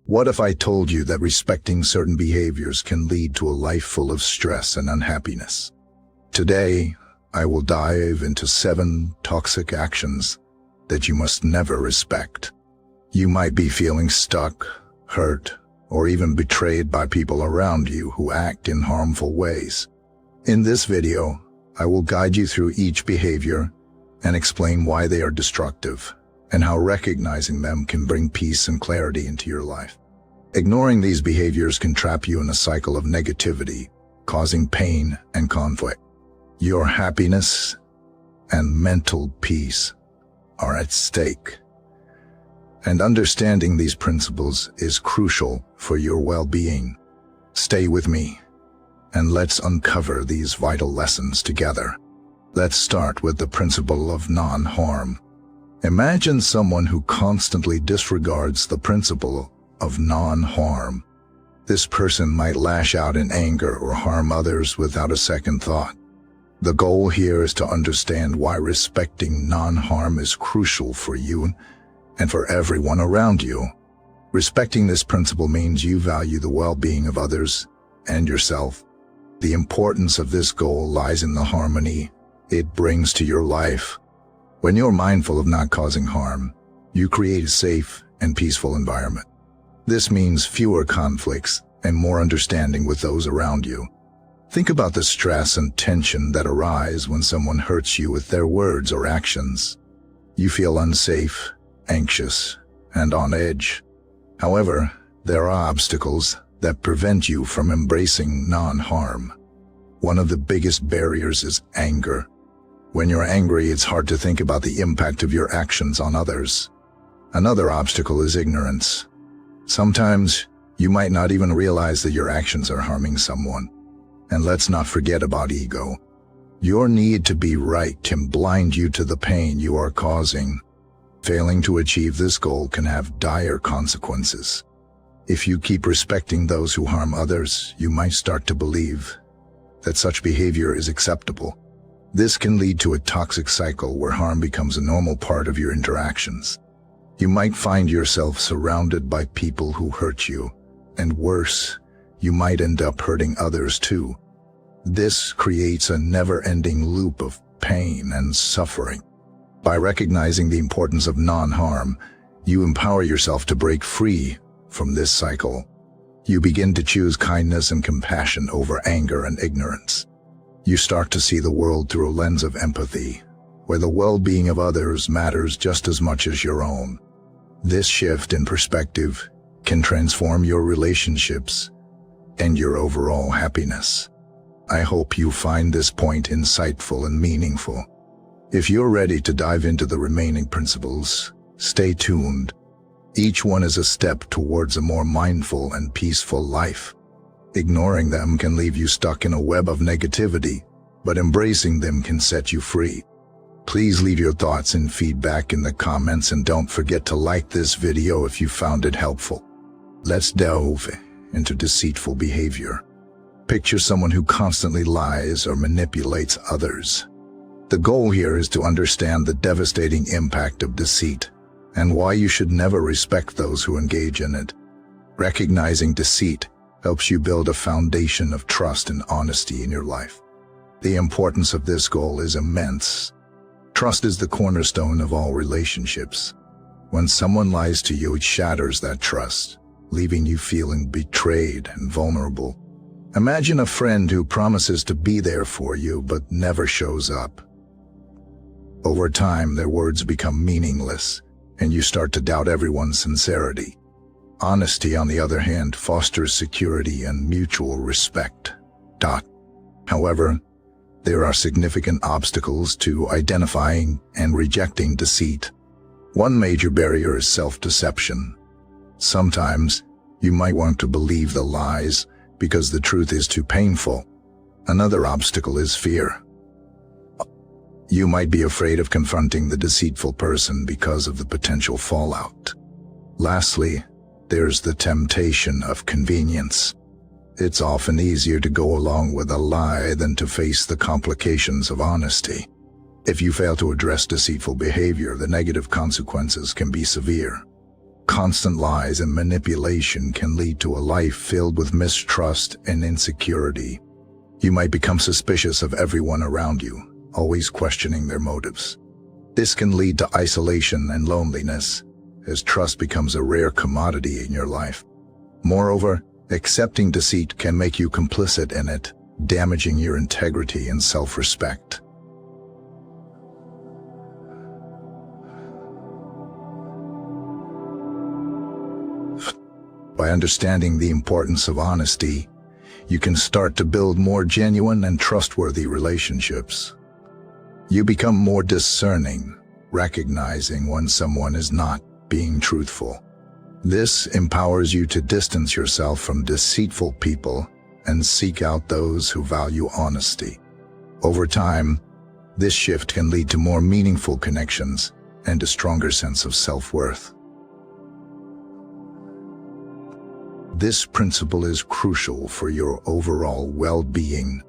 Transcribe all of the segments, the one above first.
What if I told you that respecting certain behaviors can lead to a life full of stress and unhappiness? Today, I will dive into 7 toxic actions that you must never respect. You might be feeling stuck, hurt, or even betrayed by people around you who act in harmful ways. In this video, I will guide you through each behavior and explain why they are destructive and how recognizing them can bring peace and clarity into your life. Ignoring these behaviors can trap you in a cycle of negativity, causing pain and conflict. Your happiness and mental peace are at stake. And understanding these principles is crucial for your well-being. Stay with me, and let's uncover these vital lessons together. Let's start with the principle of non-harm. Imagine someone who constantly disregards the principle of non-harm. This person might lash out in anger or harm others without a second thought. The goal here is to understand why respecting non-harm is crucial for you and for everyone around you. Respecting this principle means you value the well-being of others and yourself. The importance of this goal lies in the harmony it brings to your life. When you're mindful of not causing harm, you create a safe and peaceful environment. This means fewer conflicts and more understanding with those around you. Think about the stress and tension that arise when someone hurts you with their words or actions. You feel unsafe, anxious, and on edge. However, there are obstacles that prevent you from embracing non-harm. One of the biggest barriers is anger. When you're angry, it's hard to think about the impact of your actions on others. Another obstacle is ignorance. Sometimes, you might not even realize that your actions are harming someone. And let's not forget about ego. Your need to be right can blind you to the pain you are causing. Failing to achieve this goal can have dire consequences. If you keep respecting those who harm others, you might start to believe that such behavior is acceptable. This can lead to a toxic cycle where harm becomes a normal part of your interactions. You might find yourself surrounded by people who hurt you, and worse, you might end up hurting others too. This creates a never-ending loop of pain and suffering. By recognizing the importance of non-harm, you empower yourself to break free from this cycle. You begin to choose kindness and compassion over anger and ignorance. You start to see the world through a lens of empathy, where the well-being of others matters just as much as your own. This shift in perspective can transform your relationships and your overall happiness. I hope you find this point insightful and meaningful. If you're ready to dive into the remaining principles, stay tuned. Each one is a step towards a more mindful and peaceful life. Ignoring them can leave you stuck in a web of negativity, but embracing them can set you free. Please leave your thoughts and feedback in the comments, and don't forget to like this video if you found it helpful. Let's delve into deceitful behavior. Picture someone who constantly lies or manipulates others. The goal here is to understand the devastating impact of deceit and why you should never respect those who engage in it. Recognizing deceit helps you build a foundation of trust and honesty in your life. The importance of this goal is immense. Trust is the cornerstone of all relationships. When someone lies to you, it shatters that trust, leaving you feeling betrayed and vulnerable. Imagine a friend who promises to be there for you but never shows up. Over time, their words become meaningless, and you start to doubt everyone's sincerity. Honesty, on the other hand, fosters security and mutual respect. However, there are significant obstacles to identifying and rejecting deceit. One major barrier is self-deception. Sometimes, you might want to believe the lies because the truth is too painful. Another obstacle is fear. You might be afraid of confronting the deceitful person because of the potential fallout. Lastly, there's the temptation of convenience. It's often easier to go along with a lie than to face the complications of honesty. If you fail to address deceitful behavior, the negative consequences can be severe. Constant lies and manipulation can lead to a life filled with mistrust and insecurity. You might become suspicious of everyone around you, always questioning their motives. This can lead to isolation and loneliness, as trust becomes a rare commodity in your life. Moreover, accepting deceit can make you complicit in it, damaging your integrity and self-respect. By understanding the importance of honesty, you can start to build more genuine and trustworthy relationships. You become more discerning, recognizing when someone is not being truthful. This empowers you to distance yourself from deceitful people and seek out those who value honesty. Over time, this shift can lead to more meaningful connections and a stronger sense of self-worth. This principle is crucial for your overall well-being.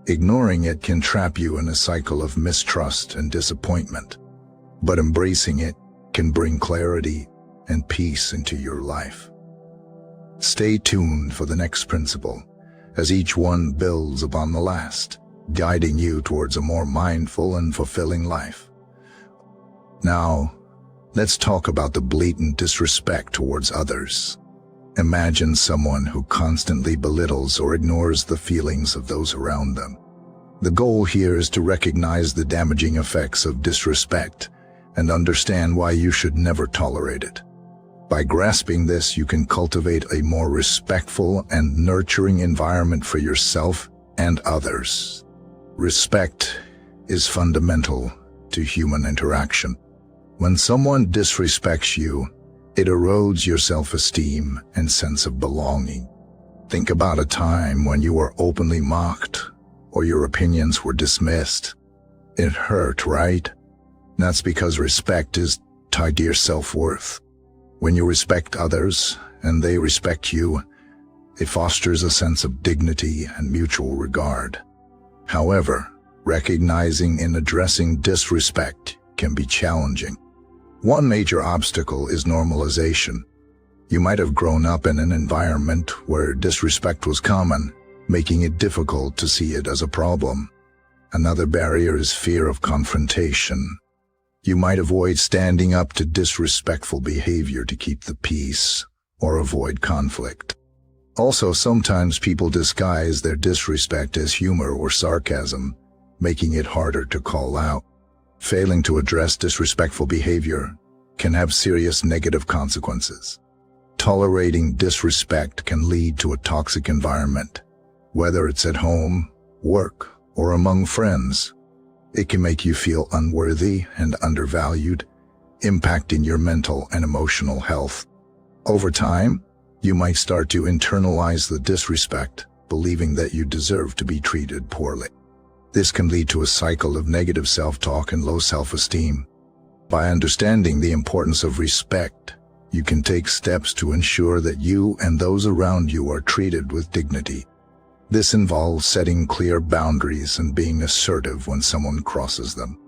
Ignoring it can trap you in a cycle of mistrust and disappointment, but embracing it can bring clarity and peace into your life. Stay tuned for the next principle, as each one builds upon the last, guiding you towards a more mindful and fulfilling life. Now, let's talk about the blatant disrespect towards others. Imagine someone who constantly belittles or ignores the feelings of those around them. The goal here is to recognize the damaging effects of disrespect and understand why you should never tolerate it. By grasping this, you can cultivate a more respectful and nurturing environment for yourself and others. Respect is fundamental to human interaction. When someone disrespects you, it erodes your self-esteem and sense of belonging. Think about a time when you were openly mocked or your opinions were dismissed. It hurt, right? That's because respect is tied to your self-worth. When you respect others and they respect you, it fosters a sense of dignity and mutual regard. However, recognizing and addressing disrespect can be challenging. One major obstacle is normalization. You might have grown up in an environment where disrespect was common, making it difficult to see it as a problem. Another barrier is fear of confrontation. You might avoid standing up to disrespectful behavior to keep the peace or avoid conflict. Also, sometimes people disguise their disrespect as humor or sarcasm, making it harder to call out. Failing to address disrespectful behavior can have serious negative consequences. Tolerating disrespect can lead to a toxic environment. Whether it's at home, work, or among friends, it can make you feel unworthy and undervalued, impacting your mental and emotional health. Over time, you might start to internalize the disrespect, believing that you deserve to be treated poorly. This can lead to a cycle of negative self-talk and low self-esteem. By understanding the importance of respect, you can take steps to ensure that you and those around you are treated with dignity. This involves setting clear boundaries and being assertive when someone crosses them.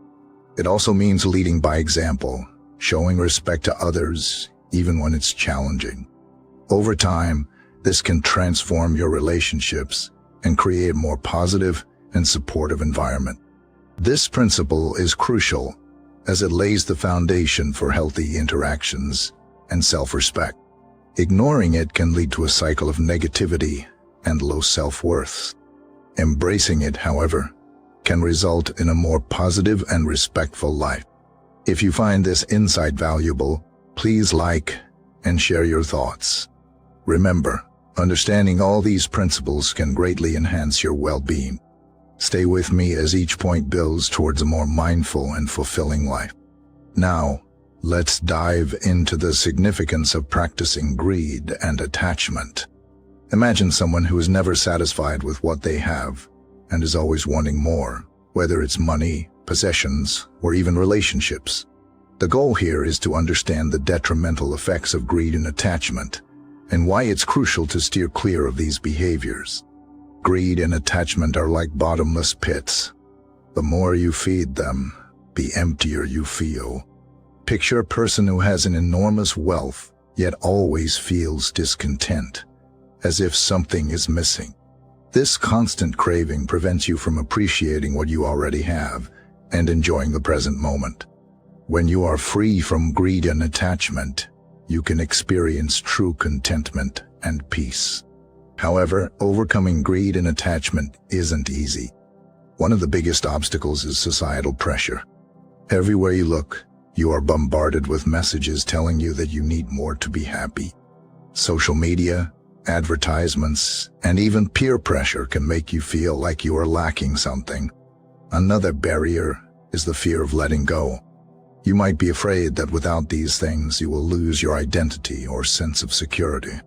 It also means leading by example, showing respect to others, even when it's challenging. Over time, this can transform your relationships and create a more positive and supportive environment. This principle is crucial as it lays the foundation for healthy interactions and self-respect. Ignoring it can lead to a cycle of negativity and low self-worth. Embracing it, however, can result in a more positive and respectful life. If you find this insight valuable, please like and share your thoughts. Remember, understanding all these principles can greatly enhance your well-being. Stay with me as each point builds towards a more mindful and fulfilling life. Now, let's dive into the significance of practicing greed and attachment. Imagine someone who is never satisfied with what they have and is always wanting more, whether it's money, possessions, or even relationships. The goal here is to understand the detrimental effects of greed and attachment and why it's crucial to steer clear of these behaviors. Greed and attachment are like bottomless pits. The more you feed them, the emptier you feel. Picture a person who has an enormous wealth, yet always feels discontent, as if something is missing. This constant craving prevents you from appreciating what you already have and enjoying the present moment. When you are free from greed and attachment, you can experience true contentment and peace. However, overcoming greed and attachment isn't easy. One of the biggest obstacles is societal pressure. Everywhere you look, you are bombarded with messages telling you that you need more to be happy. Social media, advertisements, and even peer pressure can make you feel like you are lacking something. Another barrier is the fear of letting go. You might be afraid that without these things you will lose your identity or sense of security.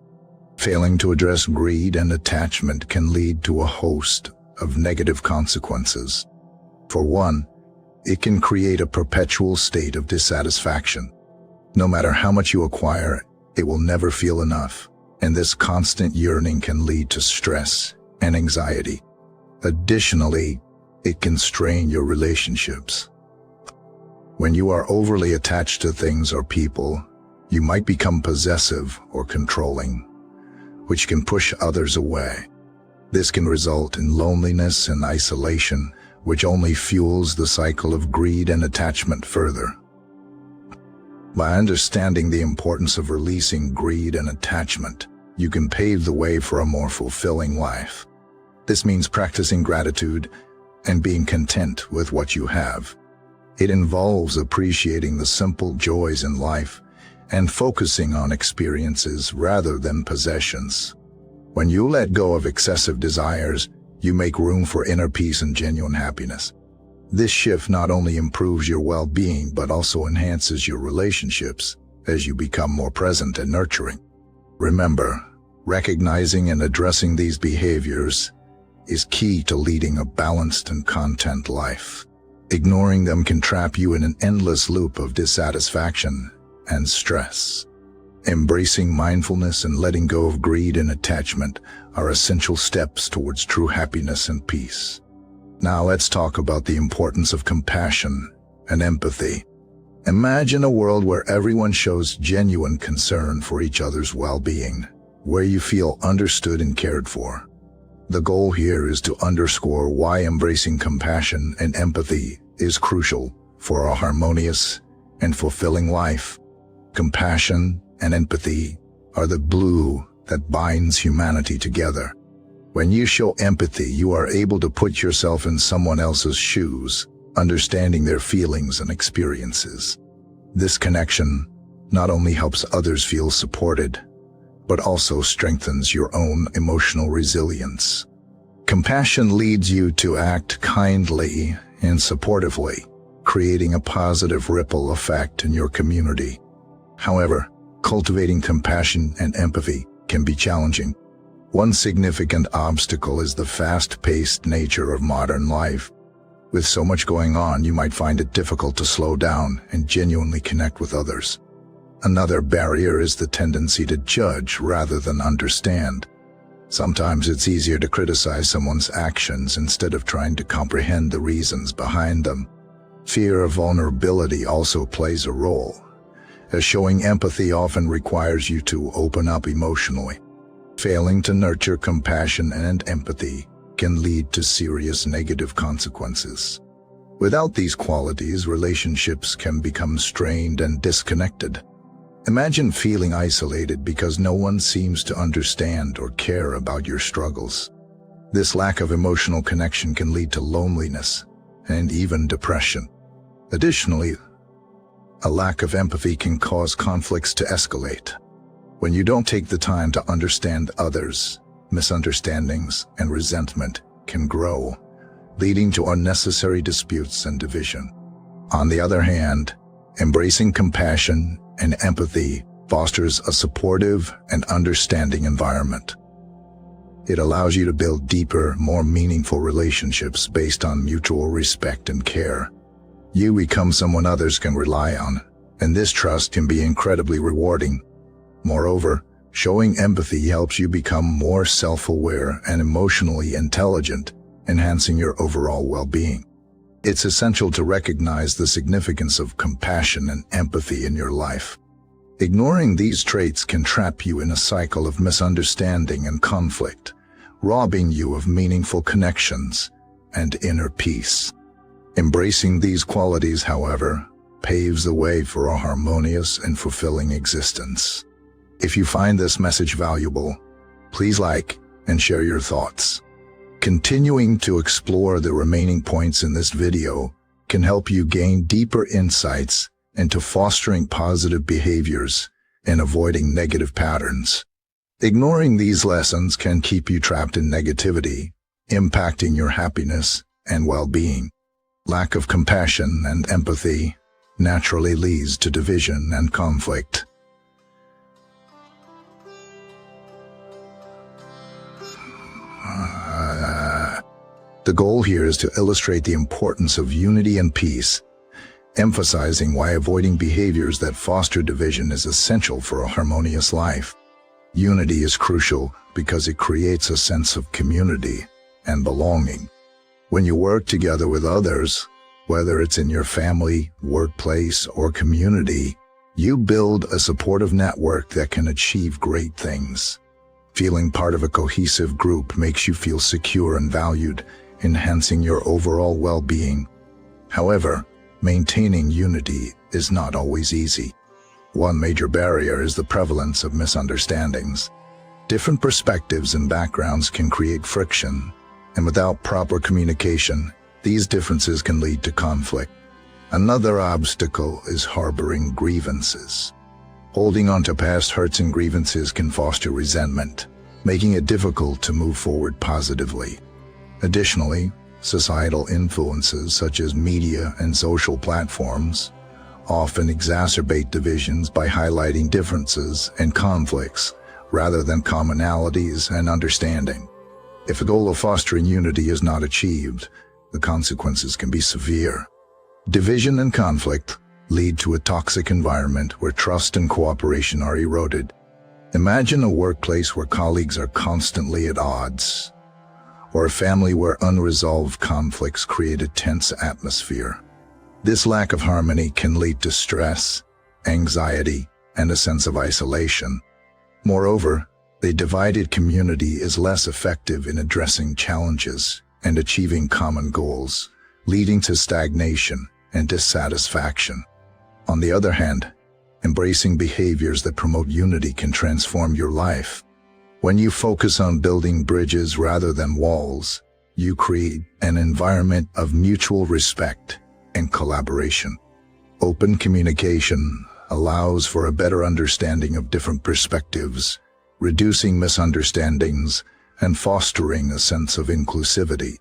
Failing to address greed and attachment can lead to a host of negative consequences. For one, it can create a perpetual state of dissatisfaction. No matter how much you acquire, it will never feel enough, and this constant yearning can lead to stress and anxiety. Additionally, it can strain your relationships. When you are overly attached to things or people, you might become possessive or controlling, which can push others away. This can result in loneliness and isolation, which only fuels the cycle of greed and attachment further. By understanding the importance of releasing greed and attachment, you can pave the way for a more fulfilling life. This means practicing gratitude and being content with what you have. It involves appreciating the simple joys in life and focusing on experiences rather than possessions. When you let go of excessive desires, you make room for inner peace and genuine happiness. This shift not only improves your well-being but also enhances your relationships as you become more present and nurturing. Remember, recognizing and addressing these behaviors is key to leading a balanced and content life. Ignoring them can trap you in an endless loop of dissatisfaction and stress. Embracing mindfulness and letting go of greed and attachment are essential steps towards true happiness and peace. Now let's talk about the importance of compassion and empathy. Imagine a world where everyone shows genuine concern for each other's well-being, where you feel understood and cared for. The goal here is to underscore why embracing compassion and empathy is crucial for a harmonious and fulfilling life. Compassion and empathy are the glue that binds humanity together. When you show empathy, you are able to put yourself in someone else's shoes, understanding their feelings and experiences. This connection not only helps others feel supported, but also strengthens your own emotional resilience. Compassion leads you to act kindly and supportively, creating a positive ripple effect in your community. However, cultivating compassion and empathy can be challenging. One significant obstacle is the fast-paced nature of modern life. With so much going on, you might find it difficult to slow down and genuinely connect with others. Another barrier is the tendency to judge rather than understand. Sometimes it's easier to criticize someone's actions instead of trying to comprehend the reasons behind them. Fear of vulnerability also plays a role, as showing empathy often requires you to open up emotionally. Failing to nurture compassion and empathy can lead to serious negative consequences. Without these qualities, relationships can become strained and disconnected. Imagine feeling isolated because no one seems to understand or care about your struggles. This lack of emotional connection can lead to loneliness and even depression. Additionally, a lack of empathy can cause conflicts to escalate. When you don't take the time to understand others, misunderstandings and resentment can grow, leading to unnecessary disputes and division. On the other hand, embracing compassion and empathy fosters a supportive and understanding environment. It allows you to build deeper, more meaningful relationships based on mutual respect and care. You become someone others can rely on, and this trust can be incredibly rewarding. Moreover, showing empathy helps you become more self-aware and emotionally intelligent, enhancing your overall well-being. It's essential to recognize the significance of compassion and empathy in your life. Ignoring these traits can trap you in a cycle of misunderstanding and conflict, robbing you of meaningful connections and inner peace. Embracing these qualities, however, paves the way for a harmonious and fulfilling existence. If you find this message valuable, please like and share your thoughts. Continuing to explore the remaining points in this video can help you gain deeper insights into fostering positive behaviors and avoiding negative patterns. Ignoring these lessons can keep you trapped in negativity, impacting your happiness and well-being. Lack of compassion and empathy naturally leads to division and conflict. The goal here is to illustrate the importance of unity and peace, emphasizing why avoiding behaviors that foster division is essential for a harmonious life. Unity is crucial because it creates a sense of community and belonging. When you work together with others, whether it's in your family, workplace, or community, you build a supportive network that can achieve great things. Feeling part of a cohesive group makes you feel secure and valued, enhancing your overall well-being. However, maintaining unity is not always easy. One major barrier is the prevalence of misunderstandings. Different perspectives and backgrounds can create friction, and without proper communication, these differences can lead to conflict. Another obstacle is harboring grievances. Holding on to past hurts and grievances can foster resentment, making it difficult to move forward positively. Additionally, societal influences such as media and social platforms often exacerbate divisions by highlighting differences and conflicts rather than commonalities and understanding. If the goal of fostering unity is not achieved, the consequences can be severe. Division and conflict lead to a toxic environment where trust and cooperation are eroded. Imagine a workplace where colleagues are constantly at odds, or a family where unresolved conflicts create a tense atmosphere. This lack of harmony can lead to stress, anxiety, and a sense of isolation. Moreover, a divided community is less effective in addressing challenges and achieving common goals, leading to stagnation and dissatisfaction. On the other hand, embracing behaviors that promote unity can transform your life. When you focus on building bridges rather than walls, you create an environment of mutual respect and collaboration. Open communication allows for a better understanding of different perspectives, reducing misunderstandings and fostering a sense of inclusivity.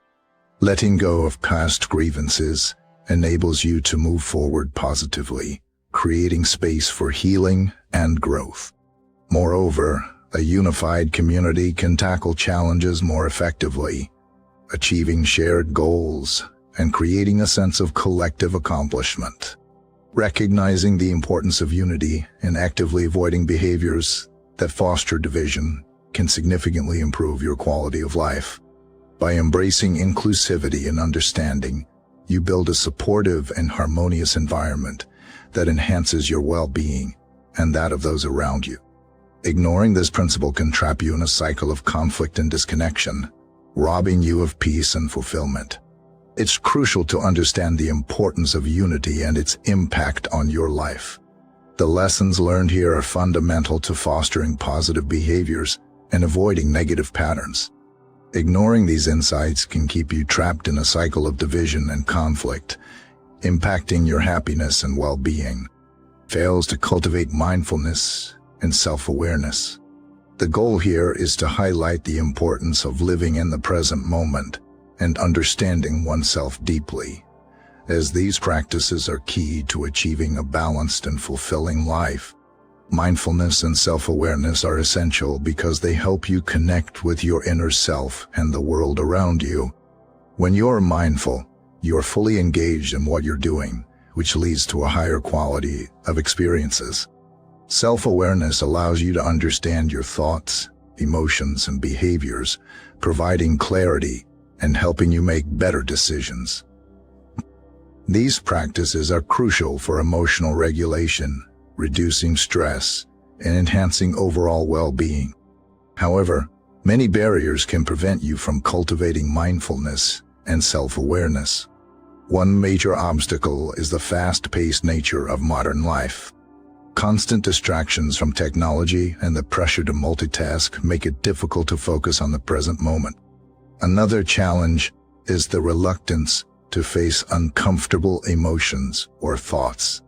Letting go of past grievances enables you to move forward positively, creating space for healing and growth. Moreover, a unified community can tackle challenges more effectively, achieving shared goals and creating a sense of collective accomplishment. Recognizing the importance of unity and actively avoiding behaviors that foster division can significantly improve your quality of life. By embracing inclusivity and understanding, you build a supportive and harmonious environment that enhances your well-being and that of those around you. Ignoring this principle can trap you in a cycle of conflict and disconnection, robbing you of peace and fulfillment. It's crucial to understand the importance of unity and its impact on your life. The lessons learned here are fundamental to fostering positive behaviors and avoiding negative patterns. Ignoring these insights can keep you trapped in a cycle of division and conflict, impacting your happiness and well-being. Fails to cultivate mindfulness and self-awareness. The goal here is to highlight the importance of living in the present moment and understanding oneself deeply, as these practices are key to achieving a balanced and fulfilling life. Mindfulness and self-awareness are essential because they help you connect with your inner self and the world around you. When you're mindful, you're fully engaged in what you're doing, which leads to a higher quality of experiences. Self-awareness allows you to understand your thoughts, emotions, and behaviors, providing clarity and helping you make better decisions. These practices are crucial for emotional regulation, reducing stress, and enhancing overall well-being. However, many barriers can prevent you from cultivating mindfulness and self-awareness. One major obstacle is the fast-paced nature of modern life. Constant distractions from technology and the pressure to multitask make it difficult to focus on the present moment. Another challenge is the reluctance to face uncomfortable emotions or thoughts.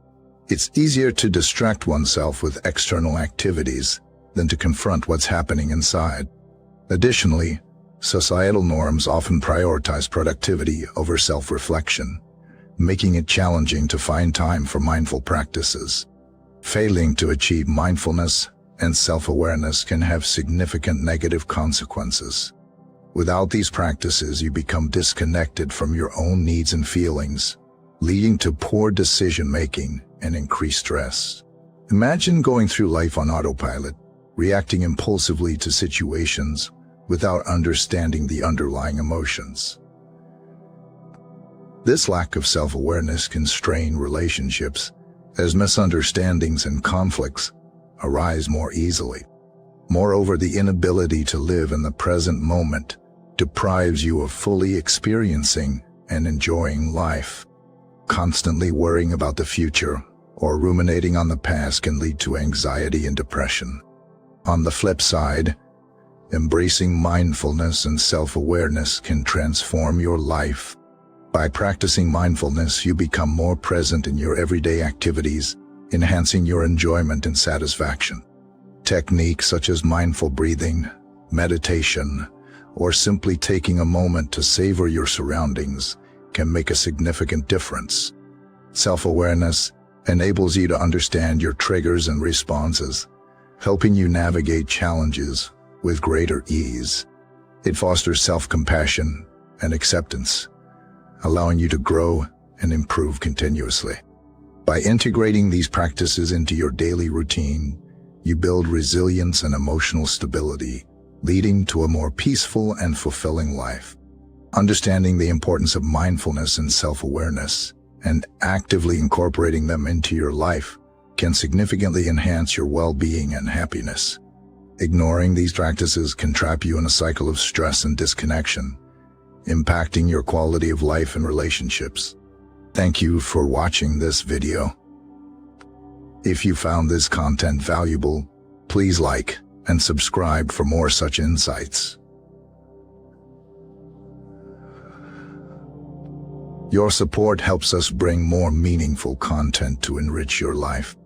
It's easier to distract oneself with external activities than to confront what's happening inside. Additionally, societal norms often prioritize productivity over self-reflection, making it challenging to find time for mindful practices. Failing to achieve mindfulness and self-awareness can have significant negative consequences. Without these practices, you become disconnected from your own needs and feelings, leading to poor decision-making and increased stress. Imagine going through life on autopilot, reacting impulsively to situations without understanding the underlying emotions. This lack of self-awareness can strain relationships, as misunderstandings and conflicts arise more easily. Moreover, the inability to live in the present moment deprives you of fully experiencing and enjoying life. Constantly worrying about the future or ruminating on the past can lead to anxiety and depression. On the flip side, embracing mindfulness and self-awareness can transform your life. By practicing mindfulness, you become more present in your everyday activities, enhancing your enjoyment and satisfaction. Techniques such as mindful breathing, meditation, or simply taking a moment to savor your surroundings can make a significant difference. Self-awareness enables you to understand your triggers and responses, helping you navigate challenges with greater ease. It fosters self-compassion and acceptance, allowing you to grow and improve continuously. By integrating these practices into your daily routine, you build resilience and emotional stability, leading to a more peaceful and fulfilling life. Understanding the importance of mindfulness and self-awareness and actively incorporating them into your life can significantly enhance your well-being and happiness. Ignoring these practices can trap you in a cycle of stress and disconnection, impacting your quality of life and relationships. Thank you for watching this video. If you found this content valuable, please like and subscribe for more such insights. Your support helps us bring more meaningful content to enrich your life.